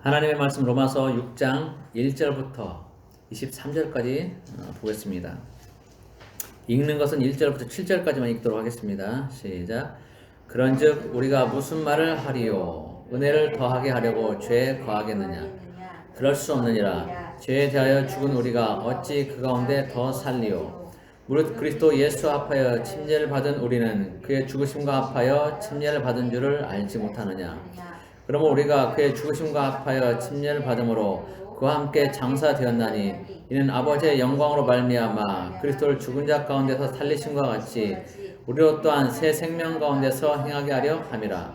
하나님의 말씀 로마서 6장 1절부터 23절까지 보겠습니다. 읽는 것은 1절부터 7절까지만 읽도록 하겠습니다. 시작. 그런즉 우리가 무슨 말을 하리요? 은혜를 더하게 하려고 죄에 거하겠느냐? 그럴 수 없느니라. 죄에 대하여 죽은 우리가 어찌 그 가운데 더 살리요? 무릇 그리스도 예수 합하여 침례를 받은 우리는 그의 죽으심과 합하여 침례를 받은 줄을 알지 못하느냐? 그러므로 우리가 그의 죽으심과 합하여 침례를 받음으로 그와 함께 장사되었나니 이는 아버지의 영광으로 말미암아 그리스도를 죽은 자 가운데서 살리심과 같이 우리로 또한 새 생명 가운데서 행하게 하려 함이라.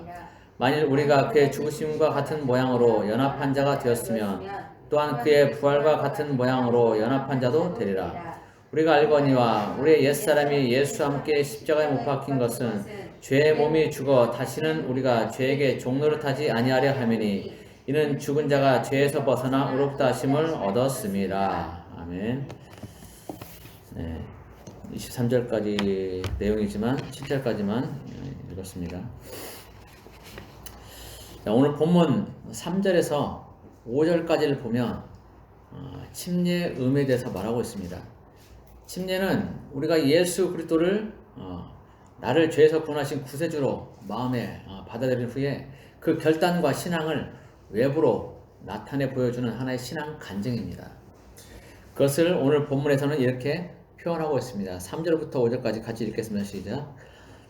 만일 우리가 그의 죽으심과 같은 모양으로 연합한 자가 되었으면 또한 그의 부활과 같은 모양으로 연합한 자도 되리라. 우리가 알거니와 우리의 옛사람이 예수와 함께 십자가에 못 박힌 것은 죄의 몸이 죽어 다시는 우리가 죄에게 종노릇하지 아니하려 함이니 이는 죽은 자가 죄에서 벗어나 의롭다 하심을 얻었음이라. 아멘. 네, 23절까지 내용이지만 7절까지만 읽었습니다. 자, 오늘 본문 3절에서 5절까지를 보면 침례 의미에 대해서 말하고 있습니다. 침례는 우리가 예수 그리스도를 나를 죄에서 구원하신 구세주로 마음에 받아들인 후에 그 결단과 신앙을 외부로 나타내 보여주는 하나의 신앙 간증입니다. 그것을 오늘 본문에서는 이렇게 표현하고 있습니다. 3절부터 5절까지 같이 읽겠습니다. 시작.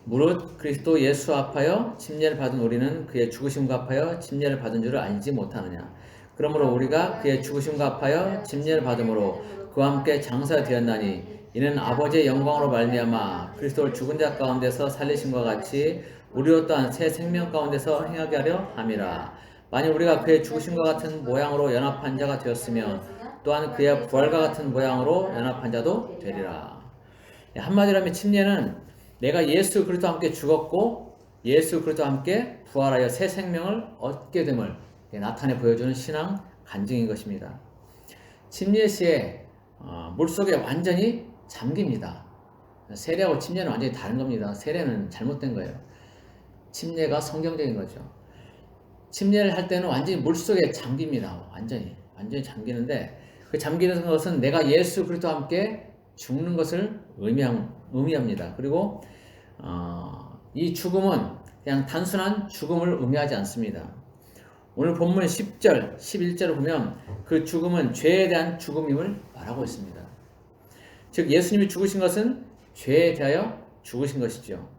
무릇 그리스도 예수 합하여 침례를 받은 우리는 그의 죽으심과 합하여 침례를 받은 줄을 알지 못하느냐? 그러므로 우리가 그의 죽으심과 합하여 침례를 받음으로 그와 함께 장사되었나니 이는 아버지의 영광으로 말미암아 그리스도를 죽은 자 가운데서 살리심과 같이 우리로 또한 새 생명 가운데서 행하게 하려 함이라. 만일 우리가 그의 죽으심과 같은 모양으로 연합한 자가 되었으면 또한 그의 부활과 같은 모양으로 연합한 자도 되리라. 한마디로 하면 침례는 내가 예수 그리스도와 함께 죽었고 예수 그리스도와 함께 부활하여 새 생명을 얻게 됨을 나타내 보여주는 신앙 간증인 것입니다. 침례 시에 물속에 완전히 잠깁니다. 세례하고 침례는 완전히 다른 겁니다. 세례는 잘못된 거예요. 침례가 성경적인 거죠. 침례를 할 때는 완전히 물속에 잠깁니다. 완전히 잠기는데 그 잠기는 것은 내가 예수 그리스도와 함께 죽는 것을 의미합니다. 그리고 이 죽음은 그냥 단순한 죽음을 의미하지 않습니다. 오늘 본문 10절, 11절을 보면 그 죽음은 죄에 대한 죽음임을 말하고 있습니다. 즉 예수님이 죽으신 것은 죄에 대하여 죽으신 것이죠.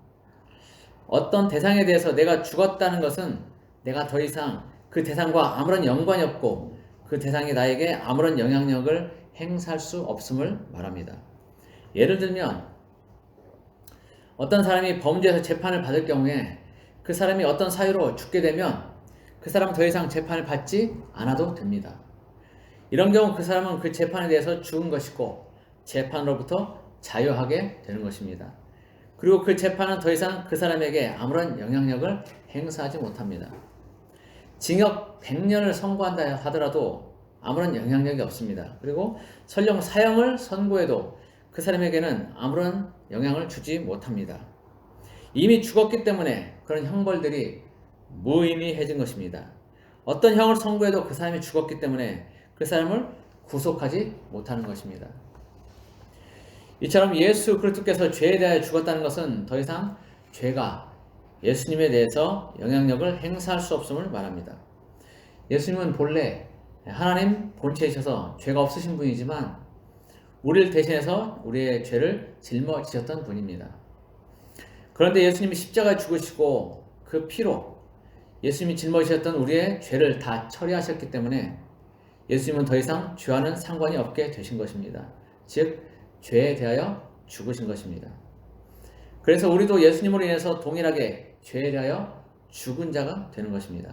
어떤 대상에 대해서 내가 죽었다는 것은 내가 더 이상 그 대상과 아무런 연관이 없고 그 대상이 나에게 아무런 영향력을 행사할 수 없음을 말합니다. 예를 들면 어떤 사람이 범죄에서 재판을 받을 경우에 그 사람이 어떤 사유로 죽게 되면 그 사람은 더 이상 재판을 받지 않아도 됩니다. 이런 경우 그 사람은 그 재판에 대해서 죽은 것이고 재판으로부터 자유하게 되는 것입니다. 그리고 그 재판은 더 이상 그 사람에게 아무런 영향력을 행사하지 못합니다. 징역 100년을 선고한다 하더라도 아무런 영향력이 없습니다. 그리고 설령 사형을 선고해도 그 사람에게는 아무런 영향을 주지 못합니다. 이미 죽었기 때문에 그런 형벌들이 무의미해진 것입니다. 어떤 형을 선고해도 그 사람이 죽었기 때문에 그 사람을 구속하지 못하는 것입니다. 이처럼 예수 그리스도께서 죄에 대하여 죽었다는 것은 더 이상 죄가 예수님에 대해서 영향력을 행사할 수 없음을 말합니다. 예수님은 본래 하나님 본체이셔서 죄가 없으신 분이지만 우리를 대신해서 우리의 죄를 짊어지셨던 분입니다. 그런데 예수님이 십자가에 죽으시고 그 피로 예수님이 짊어지셨던 우리의 죄를 다 처리하셨기 때문에 예수님은 더 이상 죄와는 상관이 없게 되신 것입니다. 즉 죄에 대하여 죽으신 것입니다. 그래서 우리도 예수님으로 인해서 동일하게 죄에 대하여 죽은 자가 되는 것입니다.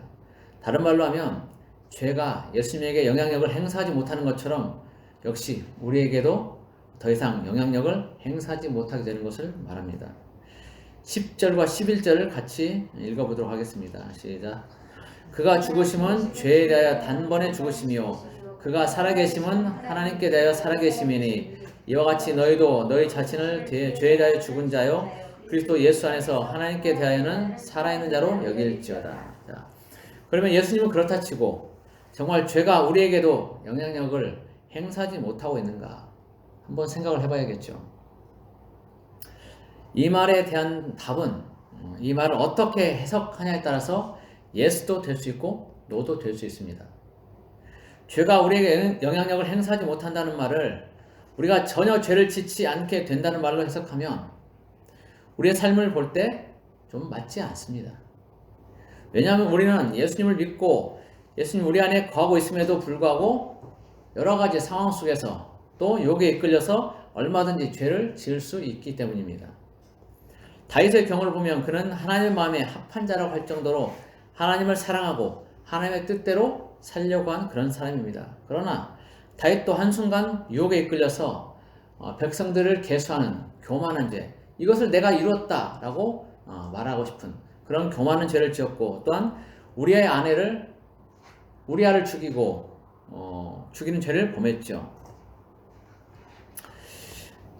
다른 말로 하면 죄가 예수님에게 영향력을 행사하지 못하는 것처럼 역시 우리에게도 더 이상 영향력을 행사하지 못하게 되는 것을 말합니다. 10절과 11절을 같이 읽어보도록 하겠습니다. 시작. 그가 죽으심은 죄에 대하여 단번에 죽으심이요 그가 살아계심은 하나님께 대하여 살아계심이니 이와 같이 너희도 너희 자신을 죄에 대하여 죽은 자요 그리스도 예수 안에서 하나님께 대하여는 살아있는 자로 여길지어다. 자, 그러면 예수님은 그렇다 치고 정말 죄가 우리에게도 영향력을 행사하지 못하고 있는가? 한번 생각을 해봐야겠죠. 이 말에 대한 답은 이 말을 어떻게 해석하냐에 따라서 예스도 될 수 있고 노도 될 수 있습니다. 죄가 우리에게 영향력을 행사하지 못한다는 말을 우리가 전혀 죄를 짓지 않게 된다는 말로 해석하면 우리의 삶을 볼 때 좀 맞지 않습니다. 왜냐하면 우리는 예수님을 믿고 예수님 우리 안에 거하고 있음에도 불구하고 여러 가지 상황 속에서 또 욕에 이끌려서 얼마든지 죄를 지을 수 있기 때문입니다. 다윗의 경우를 보면 그는 하나님의 마음에 합한 자라고 할 정도로 하나님을 사랑하고 하나님의 뜻대로 살려고 한 그런 사람입니다. 그러나 다윗도 한순간 유혹에 이끌려서 백성들을 계수하는 교만한 죄, 이것을 내가 이루었다라고 말하고 싶은 그런 교만한 죄를 지었고, 또한 우리아를 죽이고 죽이는 죄를 범했죠.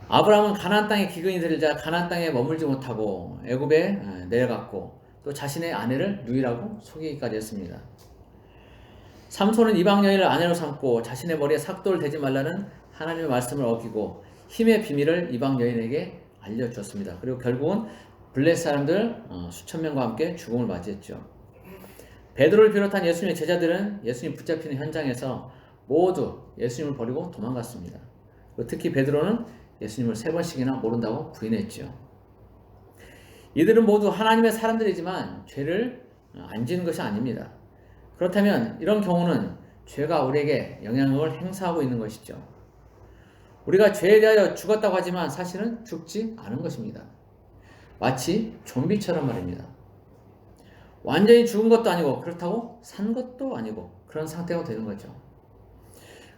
아브라함은 가나안 땅에 기근이 들자 가나안 땅에 머물지 못하고 애굽에 내려갔고 또 자신의 아내를 누이라고 속이기까지 했습니다. 삼손은 이방 여인을 아내로 삼고 자신의 머리에 삭도를 대지 말라는 하나님의 말씀을 어기고 힘의 비밀을 이방 여인에게 알려주었습니다. 그리고 결국은 블레 사람들 수천 명과 함께 죽음을 맞이했죠. 베드로를 비롯한 예수님의 제자들은 예수님 붙잡히는 현장에서 모두 예수님을 버리고 도망갔습니다. 특히 베드로는 예수님을 3번씩이나 모른다고 부인했죠. 이들은 모두 하나님의 사람들이지만 죄를 안 지는 것이 아닙니다. 그렇다면 이런 경우는 죄가 우리에게 영향력을 행사하고 있는 것이죠. 우리가 죄에 대하여 죽었다고 하지만 사실은 죽지 않은 것입니다. 마치 좀비처럼 말입니다. 완전히 죽은 것도 아니고 그렇다고 산 것도 아니고 그런 상태가 되는 거죠.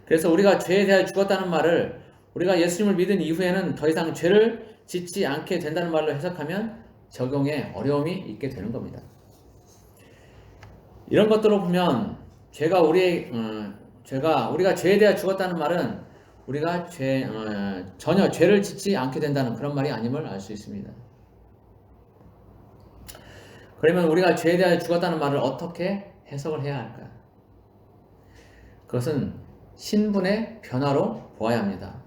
그래서 우리가 죄에 대하여 죽었다는 말을 우리가 예수님을 믿은 이후에는 더 이상 죄를 짓지 않게 된다는 말로 해석하면 적용에 어려움이 있게 되는 겁니다. 이런 것들을 보면 우리가 죄에 대하여 죽었다는 말은 우리가 전혀 죄를 짓지 않게 된다는 그런 말이 아님을 알 수 있습니다. 그러면 우리가 죄에 대하여 죽었다는 말을 어떻게 해석을 해야 할까? 그것은 신분의 변화로 보아야 합니다.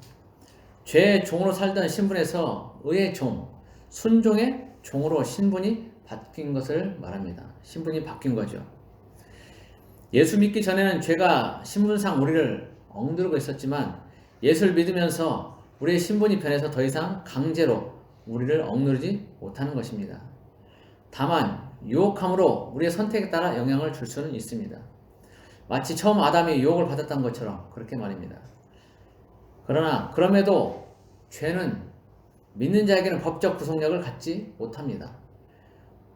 죄의 종으로 살던 신분에서 의의 종, 순종의 종으로 신분이 바뀐 것을 말합니다. 신분이 바뀐 거죠. 예수 믿기 전에는 죄가 신분상 우리를 억누르고 있었지만 예수를 믿으면서 우리의 신분이 변해서 더 이상 강제로 우리를 억누르지 못하는 것입니다. 다만 유혹함으로 우리의 선택에 따라 영향을 줄 수는 있습니다. 마치 처음 아담이 유혹을 받았던 것처럼 그렇게 말입니다. 그러나 그럼에도 죄는 믿는 자에게는 법적 구속력을 갖지 못합니다.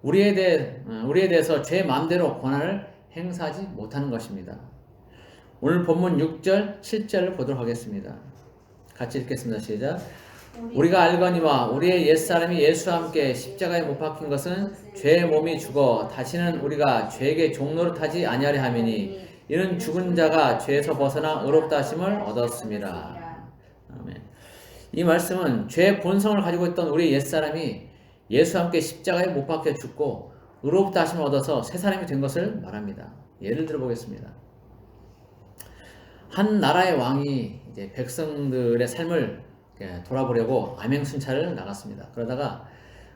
우리에 대해서 죄 마음대로 권한을 행사하지 못하는 것입니다. 오늘 본문 6절, 7절을 보도록 하겠습니다. 같이 읽겠습니다. 시작. 우리가 알거니와 우리의 옛사람이 예수와 함께 십자가에 못 박힌 것은 죄의 몸이 죽어 다시는 우리가 죄에게 종노릇하지 아니하려 함이니 이는 죽은 자가 죄에서 벗어나 의롭다 하심을 얻었습니다. 아멘. 이 말씀은 죄의 본성을 가지고 있던 우리 옛사람이 예수와 함께 십자가에 못 박혀 죽고 의롭다 하심을 얻어서 새 사람이 된 것을 말합니다. 예를 들어 보겠습니다. 한 나라의 왕이 이제 백성들의 삶을 돌아보려고 암행순찰을 나갔습니다. 그러다가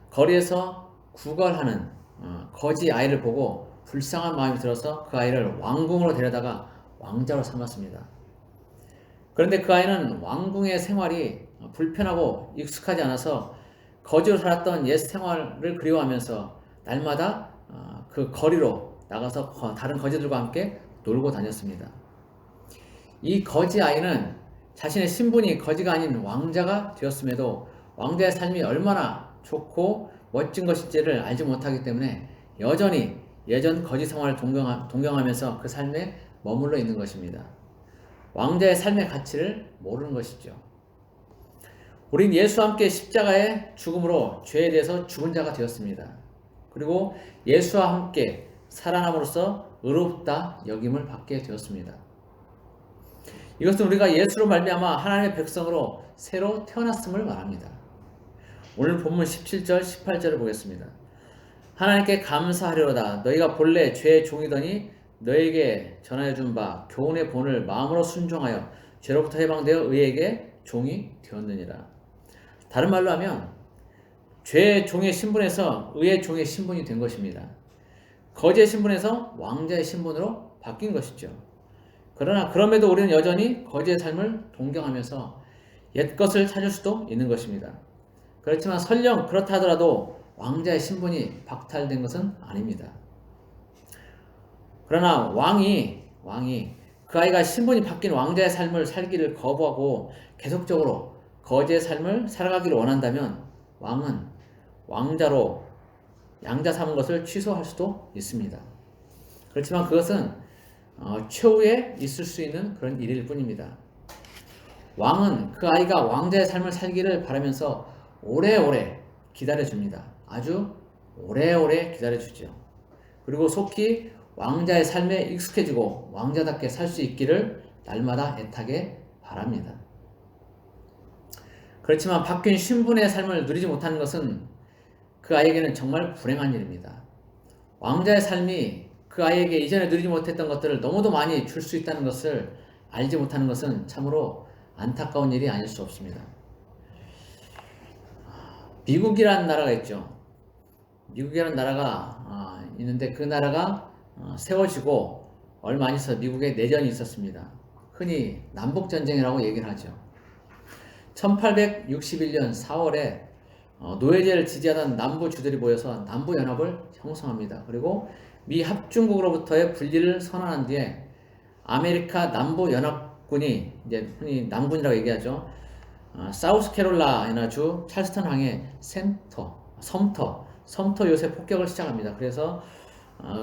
거리에서 구걸하는 거지 아이를 보고 불쌍한 마음이 들어서 그 아이를 왕궁으로 데려다가 왕자로 삼았습니다. 그런데 그 아이는 왕궁의 생활이 불편하고 익숙하지 않아서 거지로 살았던 옛 생활을 그리워하면서 날마다 그 거리로 나가서 다른 거지들과 함께 놀고 다녔습니다. 이 거지 아이는 자신의 신분이 거지가 아닌 왕자가 되었음에도 왕자의 삶이 얼마나 좋고 멋진 것인지를 알지 못하기 때문에 여전히 예전 거지 생활을 동경하면서 그 삶에 머물러 있는 것입니다. 왕자의 삶의 가치를 모르는 것이죠. 우린 예수와 함께 십자가의 죽음으로 죄에 대해서 죽은 자가 되었습니다. 그리고 예수와 함께 살아남으로써 의롭다 여김을 받게 되었습니다. 이것은 우리가 예수로 말미암아 하나님의 백성으로 새로 태어났음을 말합니다. 오늘 본문 17절, 18절을 보겠습니다. 하나님께 감사하려다 너희가 본래 죄의 종이더니 너에게 전하여 준 바 교훈의 본을 마음으로 순종하여 죄로부터 해방되어 의에게 종이 되었느니라. 다른 말로 하면 죄의 종의 신분에서 의의 종의 신분이 된 것입니다. 거지의 신분에서 왕자의 신분으로 바뀐 것이죠. 그러나 그럼에도 우리는 여전히 거지의 삶을 동경하면서 옛것을 찾을 수도 있는 것입니다. 그렇지만 설령 그렇다 하더라도 왕자의 신분이 박탈된 것은 아닙니다. 그러나 왕이 그 아이가 신분이 바뀐 왕자의 삶을 살기를 거부하고 계속적으로 거지의 삶을 살아가기를 원한다면 왕은 왕자로 양자 삼은 것을 취소할 수도 있습니다. 그렇지만 그것은 최후에 있을 수 있는 그런 일일 뿐입니다. 왕은 그 아이가 왕자의 삶을 살기를 바라면서 오래오래 기다려줍니다. 아주 오래오래 기다려주죠. 그리고 속히 왕자의 삶에 익숙해지고 왕자답게 살 수 있기를 날마다 애타게 바랍니다. 그렇지만 바뀐 신분의 삶을 누리지 못하는 것은 그 아이에게는 정말 불행한 일입니다. 왕자의 삶이 그 아이에게 이전에 누리지 못했던 것들을 너무도 많이 줄 수 있다는 것을 알지 못하는 것은 참으로 안타까운 일이 아닐 수 없습니다. 미국이라는 나라가 있죠. 미국이라는 나라가 있는데 그 나라가 세워지고 얼마 안 있어 미국에 내전이 있었습니다. 흔히 남북전쟁이라고 얘기를 하죠. 1861년 4월에 노예제를 지지하던 남부주들이 모여서 남부연합을 형성합니다. 그리고 미 합중국으로부터의 분리를 선언한 뒤에 아메리카 남부연합군이 이제 흔히 남군이라고 얘기하죠. 사우스캐롤라이나주 찰스턴항의 섬터 요새 폭격을 시작합니다. 그래서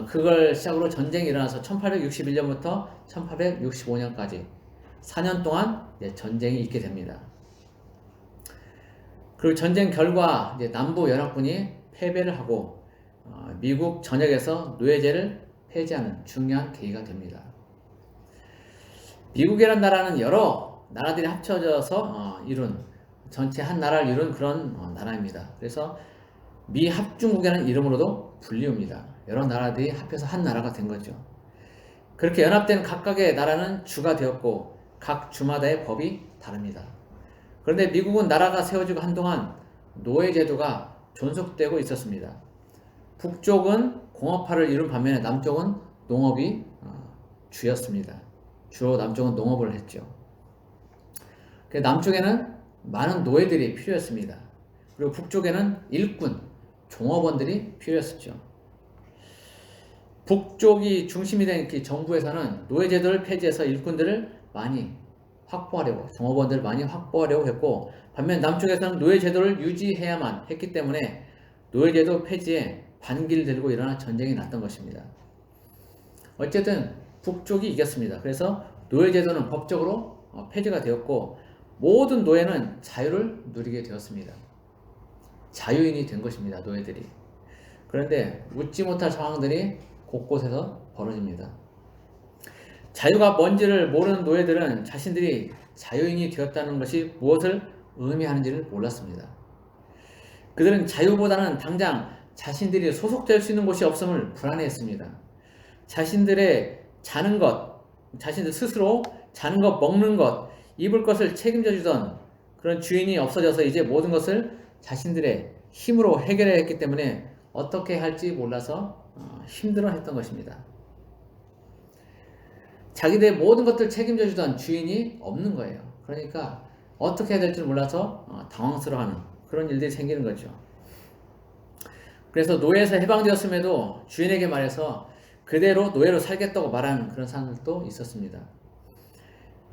그걸 시작으로 전쟁이 일어나서 1861년부터 1865년까지 4년 동안 전쟁이 있게 됩니다. 그리고 전쟁 결과 이제 남부연합군이 패배를 하고 미국 전역에서 노예제를 폐지하는 중요한 계기가 됩니다. 미국이라는 나라는 여러 나라들이 합쳐져서 이룬 전체 한 나라를 이룬 그런 나라입니다. 그래서 미 합중국이라는 이름으로도 불리웁니다. 여러 나라들이 합해서 한 나라가 된 거죠. 그렇게 연합된 각각의 나라는 주가 되었고 각 주마다의 법이 다릅니다. 그런데 미국은 나라가 세워지고 한동안 노예제도가 존속되고 있었습니다. 북쪽은 공업화를 이룬 반면에 남쪽은 농업이 주였습니다. 주로 남쪽은 농업을 했죠. 남쪽에는 많은 노예들이 필요했습니다. 그리고 북쪽에는 일꾼, 종업원들이 필요했었죠. 북쪽이 중심이 된 정부에서는 노예제도를 폐지해서 일꾼들을 많이 확보하려고, 종업원들을 많이 확보하려고 했고, 반면 남쪽에서는 노예제도를 유지해야만 했기 때문에 노예제도 폐지에 반기를 들고 일어나 전쟁이 났던 것입니다. 어쨌든 북쪽이 이겼습니다. 그래서 노예제도는 법적으로 폐지가 되었고 모든 노예는 자유를 누리게 되었습니다. 자유인이 된 것입니다. 노예들이. 그런데 웃지 못할 상황들이 곳곳에서 벌어집니다. 자유가 뭔지를 모르는 노예들은 자신들이 자유인이 되었다는 것이 무엇을 의미하는지를 몰랐습니다. 그들은 자유보다는 당장 자신들이 소속될 수 있는 곳이 없음을 불안해했습니다. 자신들의 자는 것, 자신들 스스로 자는 것, 먹는 것, 입을 것을 책임져 주던 그런 주인이 없어져서 이제 모든 것을 자신들의 힘으로 해결해야 했기 때문에 어떻게 할지 몰라서 힘들어했던 것입니다. 자기들의 모든 것들 책임져 주던 주인이 없는 거예요. 그러니까 어떻게 해야 될지 몰라서 당황스러워하는 그런 일들이 생기는 거죠. 그래서 노예에서 해방되었음에도 주인에게 말해서 그대로 노예로 살겠다고 말하는 그런 사람들도 있었습니다.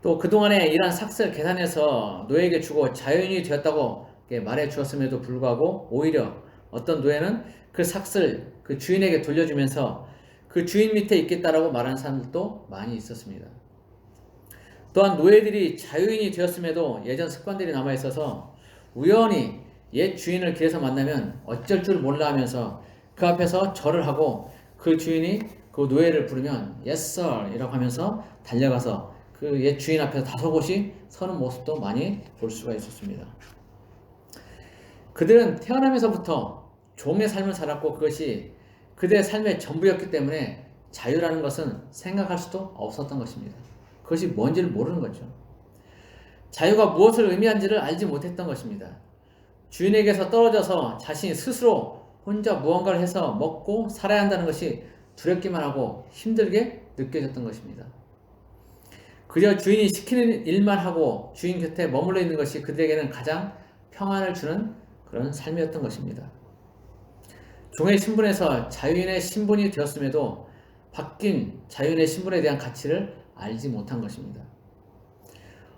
또 그동안에 일한 삭스를 계산해서 노예에게 주고 자유인이 되었다고 말해 주었음에도 불구하고 오히려 어떤 노예는 그 삭스를 그 주인에게 돌려주면서 그 주인 밑에 있겠다라고 말하는 사람들도 많이 있었습니다. 또한 노예들이 자유인이 되었음에도 예전 습관들이 남아있어서 우연히 옛 주인을 길에서 만나면 어쩔 줄 몰라 하면서 그 앞에서 절을 하고 그 주인이 그 노예를 부르면 Yes sir 이라고 하면서 달려가서 그 옛 주인 앞에서 다소곳이 서는 모습도 많이 볼 수가 있었습니다. 그들은 태어나면서부터 종의 삶을 살았고 그것이 그들의 삶의 전부였기 때문에 자유라는 것은 생각할 수도 없었던 것입니다. 그것이 뭔지를 모르는 거죠. 자유가 무엇을 의미한지를 알지 못했던 것입니다. 주인에게서 떨어져서 자신이 스스로 혼자 무언가를 해서 먹고 살아야 한다는 것이 두렵기만 하고 힘들게 느껴졌던 것입니다. 그저 주인이 시키는 일만 하고 주인 곁에 머물러 있는 것이 그들에게는 가장 평안을 주는 그런 삶이었던 것입니다. 종의 신분에서 자유인의 신분이 되었음에도 바뀐 자유인의 신분에 대한 가치를 알지 못한 것입니다.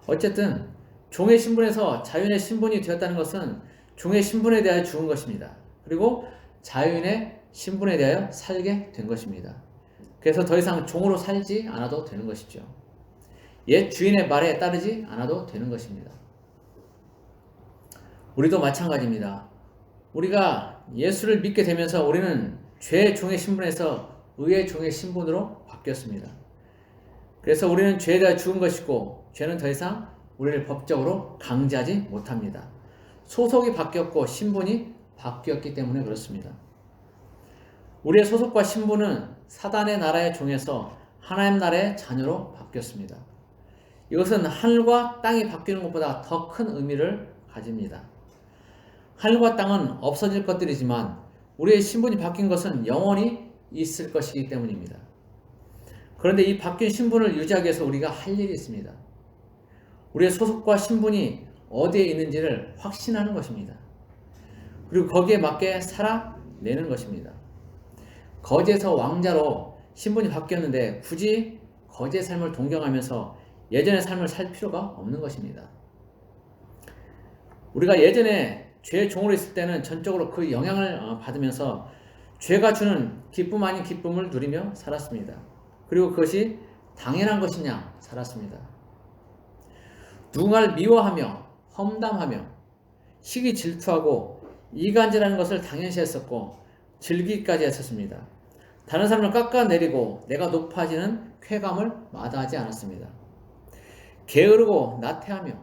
어쨌든 종의 신분에서 자유인의 신분이 되었다는 것은 종의 신분에 대하여 죽은 것입니다. 그리고 자유인의 신분에 대하여 살게 된 것입니다. 그래서 더 이상 종으로 살지 않아도 되는 것이죠. 옛 주인의 말에 따르지 않아도 되는 것입니다. 우리도 마찬가지입니다. 우리가 예수를 믿게 되면서 우리는 죄의 종의 신분에서 의의 종의 신분으로 바뀌었습니다. 그래서 우리는 죄에 대해 죽은 것이고 죄는 더 이상 우리를 법적으로 강제하지 못합니다. 소속이 바뀌었고 신분이 바뀌었기 때문에 그렇습니다. 우리의 소속과 신분은 사단의 나라의 종에서 하나님 나라의 자녀로 바뀌었습니다. 이것은 하늘과 땅이 바뀌는 것보다 더 큰 의미를 가집니다. 하늘과 땅은 없어질 것들이지만 우리의 신분이 바뀐 것은 영원히 있을 것이기 때문입니다. 그런데 이 바뀐 신분을 유지하기 위해서 우리가 할 일이 있습니다. 우리의 소속과 신분이 어디에 있는지를 확신하는 것입니다. 그리고 거기에 맞게 살아내는 것입니다. 거지에서 왕자로 신분이 바뀌었는데 굳이 거지의 삶을 동경하면서 예전의 삶을 살 필요가 없는 것입니다. 우리가 예전에 죄의 종으로 있을 때는 전적으로 그 영향을 받으면서 죄가 주는 기쁨 아닌 기쁨을 누리며 살았습니다. 그리고 그것이 당연한 것이냐 살았습니다. 누군가를 미워하며 험담하며 시기 질투하고 이간질하는 것을 당연시했었고 즐기기까지 했었습니다. 다른 사람을 깎아내리고 내가 높아지는 쾌감을 마다하지 않았습니다. 게으르고 나태하며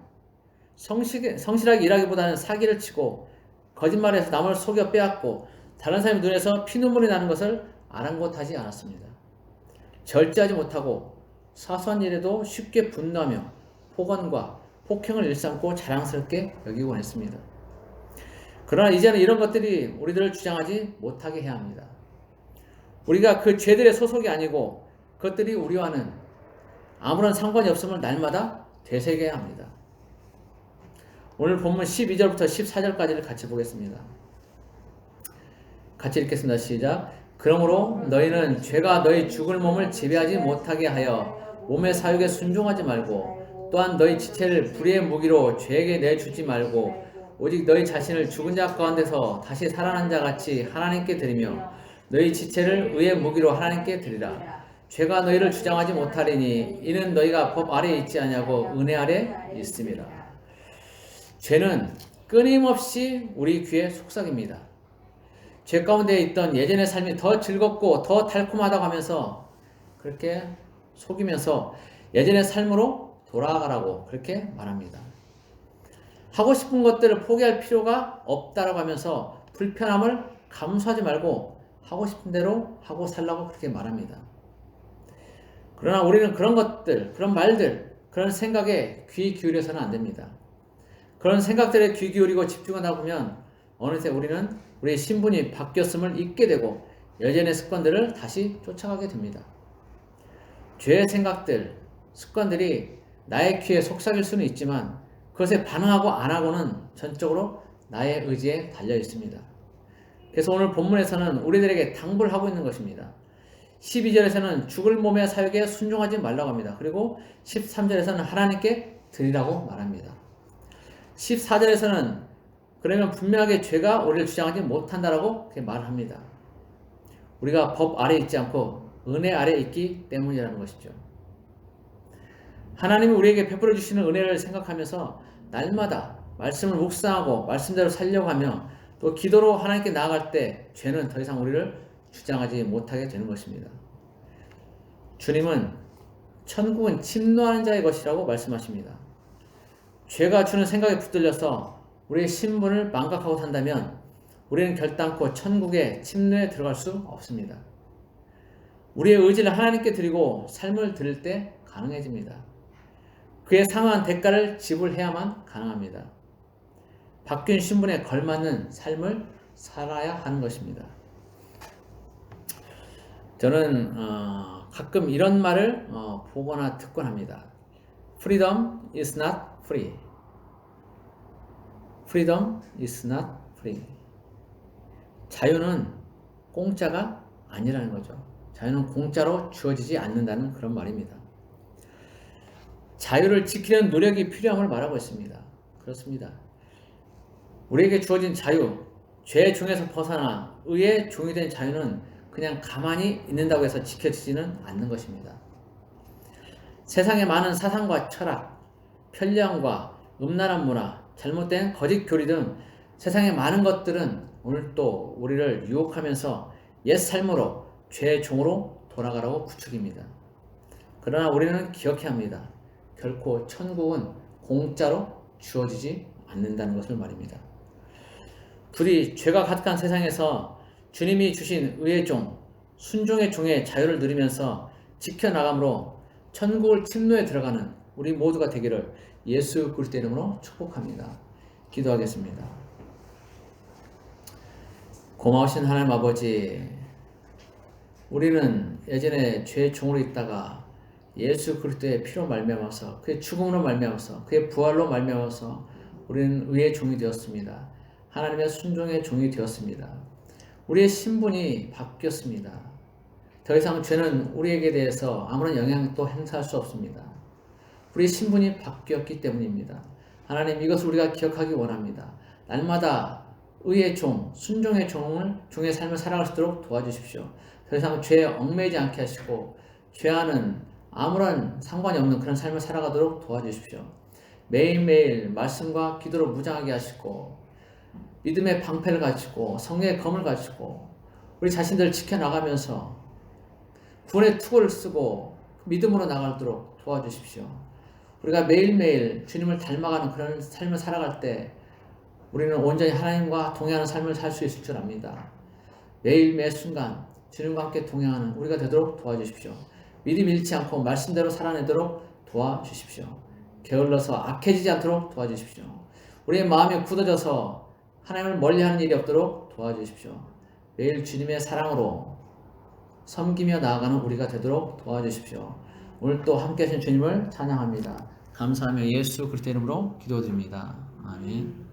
성실하게 일하기보다는 사기를 치고 거짓말해서 남을 속여 빼앗고 다른 사람의 눈에서 피눈물이 나는 것을 아랑곳하지 않았습니다. 절제하지 못하고 사소한 일에도 쉽게 분노하며 폭언과 폭행을 일삼고 자랑스럽게 여기곤 했습니다. 그러나 이제는 이런 것들이 우리들을 주장하지 못하게 해야 합니다. 우리가 그 죄들의 소속이 아니고 그것들이 우리와는 아무런 상관이 없음을 날마다 되새겨야 합니다. 오늘 본문 12절부터 14절까지를 같이 보겠습니다. 같이 읽겠습니다. 시작. 그러므로 너희는 죄가 너희 죽을 몸을 지배하지 못하게 하여 몸의 사욕에 순종하지 말고 또한 너희 지체를 불의의 무기로 죄에게 내주지 말고 오직 너희 자신을 죽은 자 가운데서 다시 살아난 자 같이 하나님께 드리며 너희 지체를 의의 무기로 하나님께 드리라. 죄가 너희를 주장하지 못하리니 이는 너희가 법 아래에 있지 아니하고 은혜 아래 있음이라. 죄는 끊임없이 우리 귀에 속삭입니다. 죄 가운데 있던 예전의 삶이 더 즐겁고 더 달콤하다고 하면서 그렇게 속이면서 예전의 삶으로 돌아가라고 그렇게 말합니다. 하고 싶은 것들을 포기할 필요가 없다라고 하면서 불편함을 감수하지 말고 하고 싶은 대로 하고 살라고 그렇게 말합니다. 그러나 우리는 그런 것들, 그런 말들, 그런 생각에 귀 기울여서는 안 됩니다. 그런 생각들에 귀 기울이고 집중하다 보면 어느새 우리는 우리의 신분이 바뀌었음을 잊게 되고 예전의 습관들을 다시 쫓아가게 됩니다. 죄의 생각들, 습관들이 나의 귀에 속삭일 수는 있지만 그것에 반응하고 안 하고는 전적으로 나의 의지에 달려 있습니다. 그래서 오늘 본문에서는 우리들에게 당부를 하고 있는 것입니다. 12절에서는 죽을 몸의 사욕에 순종하지 말라고 합니다. 그리고 13절에서는 하나님께 드리라고 말합니다. 14절에서는 그러면 분명하게 죄가 우리를 주장하지 못한다라고 그렇게 말합니다. 우리가 법 아래 있지 않고 은혜 아래 있기 때문이라는 것이죠. 하나님이 우리에게 베풀어 주시는 은혜를 생각하면서 날마다 말씀을 묵상하고 말씀대로 살려고 하며 또 기도로 하나님께 나아갈 때 죄는 더 이상 우리를 주장하지 못하게 되는 것입니다. 주님은 천국은 침노하는 자의 것이라고 말씀하십니다. 죄가 주는 생각에 붙들려서 우리의 신분을 망각하고 산다면 우리는 결단코 천국의 침노에 들어갈 수 없습니다. 우리의 의지를 하나님께 드리고 삶을 드릴 때 가능해집니다. 그에 상응한 대가를 지불해야만 가능합니다. 바뀐 신분에 걸맞는 삶을 살아야 하는 것입니다. 저는 가끔 이런 말을 보거나 듣곤 합니다. Freedom is not free. Freedom is not free. 자유는 공짜가 아니라는 거죠. 자유는 공짜로 주어지지 않는다는 그런 말입니다. 자유를 지키려는 노력이 필요함을 말하고 있습니다. 그렇습니다. 우리에게 주어진 자유, 죄의 종에서 벗어나 의의 종이 된 자유는 그냥 가만히 있는다고 해서 지켜지지는 않는 것입니다. 세상의 많은 사상과 철학, 편리함과 음란한 문화, 잘못된 거짓 교리 등 세상의 많은 것들은 오늘 또 우리를 유혹하면서 옛 삶으로 죄의 종으로 돌아가라고 부추깁니다. 그러나 우리는 기억해야 합니다. 결코 천국은 공짜로 주어지지 않는다는 것을 말입니다. 부디 죄가 가득한 세상에서 주님이 주신 의의 종, 순종의 종의 자유를 누리면서 지켜나감으로 천국을 침노에 들어가는 우리 모두가 되기를 예수 그리스도 이름으로 축복합니다. 기도하겠습니다. 고마우신 하나님 아버지, 우리는 예전에 죄의 종으로 있다가 예수 그리스도의 피로 말미암아서 그의 죽음으로 말미암아서 그의 부활로 말미암아서 우리는 의의 종이 되었습니다. 하나님의 순종의 종이 되었습니다. 우리의 신분이 바뀌었습니다. 더 이상 죄는 우리에게 대해서 아무런 영향도 행사할 수 없습니다. 우리의 신분이 바뀌었기 때문입니다. 하나님, 이것을 우리가 기억하기 원합니다. 날마다 의의 종, 순종의 종의 삶을 살아갈 수 있도록 도와주십시오. 더 이상 죄에 얽매이지 않게 하시고 죄와는 아무런 상관이 없는 그런 삶을 살아가도록 도와주십시오. 매일매일 말씀과 기도로 무장하게 하시고 믿음의 방패를 가지고 성령의 검을 가지고 우리 자신들을 지켜나가면서 구원의 투구를 쓰고 믿음으로 나가도록 도와주십시오. 우리가 매일매일 주님을 닮아가는 그런 삶을 살아갈 때 우리는 온전히 하나님과 동행하는 삶을 살 수 있을 줄 압니다. 매일 매 순간 주님과 함께 동행하는 우리가 되도록 도와주십시오. 믿음 잃지 않고 말씀대로 살아내도록 도와주십시오. 게을러서 악해지지 않도록 도와주십시오. 우리의 마음이 굳어져서 하나님을 멀리하는 일이 없도록 도와주십시오. 매일 주님의 사랑으로 섬기며 나아가는 우리가 되도록 도와주십시오. 오늘 또 함께 하신 주님을 찬양합니다. 감사하며 예수 그리스도 이름으로 기도드립니다. 아멘.